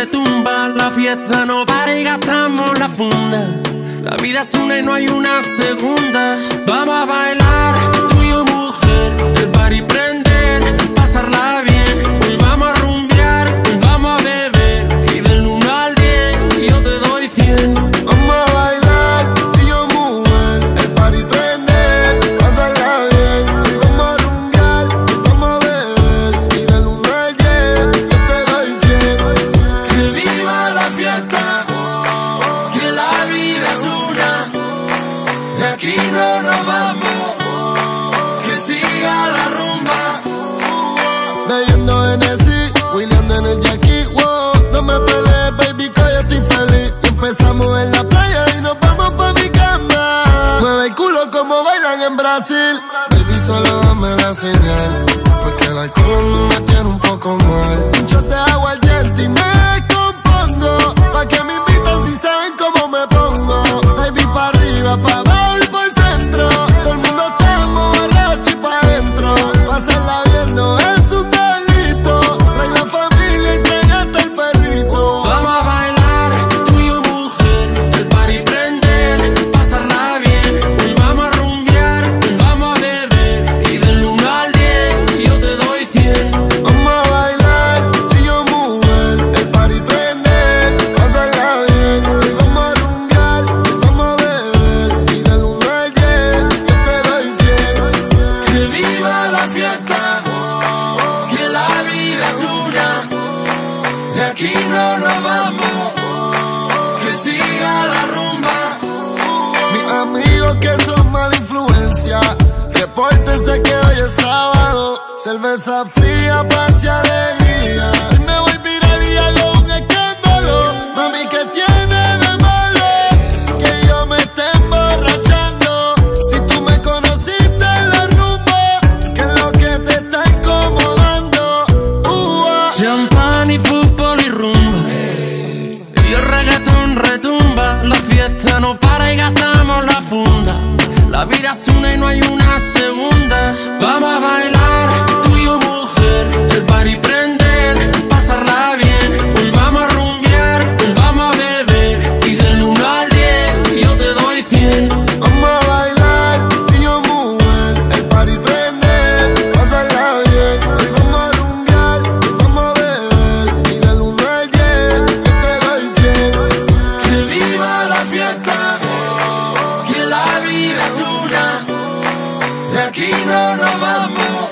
retumba, la fiesta no para y gastamos la funda. La vida es una y no hay una segunda. Vamos a bailar, tú y yo mujer, el party prender, pasarla bien. Hoy vamos a rumbear, hoy vamos a beber, y del 1 al 10 yo te doy 100. Vamos a bailar, tú y yo mujer, el party prender, pasarla bien. Hoy vamos a rumbear, hoy vamos a beber, y del 1 al 10 yo te doy 100. Que viva la fiesta, que la vida es una, de aquí no nos vamos, que siga la rumba. Bebiendo Hennessy, William en el Jackie, wow. No me pelees, baby, que yo estoy feliz. Y empezamos en la playa y nos vamos pa' mi cama. Mueve el culo como bailan en Brasil. Baby, solo dame la señal, porque el alcohol a mí me tiene un poco mal. Yo te hago al diente y me compongo, pa' que me invitan si saben cómo me pongo. Baby, pa' arriba, pa' abajo y por el centro. Todo el mundo estamos borracho y pa' adentro. Pasarla bien no es un delito. Trae la familia y trae hasta el perrito. Vamos a bailar, tú y yo mujer, el party prender, pasarla bien. Hoy vamos a rumbear, hoy vamos a beber, y del 1 al 10 yo te doy 100. Vamos a bailar, tú y yo mujer, el party prender, pasarla bien. Hoy vamos a rumbear, hoy vamos a beber, y del 1 al 10 yo te doy 100. Que viva la fiesta, que la vida es una, de aquí no nos vamos, que siga la rumba. Mis amigos que son mala influencia, repórtense que hoy es sábado. Cerveza fría, paz y alegría. Hoy me voy viral y hago un escándalo. Mami, ¿qué tiene de malo que yo me esté emborrachando? Si tú me conociste en la rumba, ¿qué es lo que te está incomodando? Champán y fútbol y rumba, y el reggaetón retumba. La fiesta no para y gastamos la funda. La vida es una y no hay una segunda. Vamos a bailar, tú y yo mujer, el party prender, pasarla bien. Hoy vamos a rumbear, hoy vamos a beber, y del 1 al 10 yo te doy 100. Vamos a bailar, tú y yo mujer, el party prender, pasarla bien. Hoy vamos a rumbear, hoy vamos a beber, y del 1 al 10 yo te doy 100. Que viva la fiesta, que la vida es una, de aquí no nos vamos,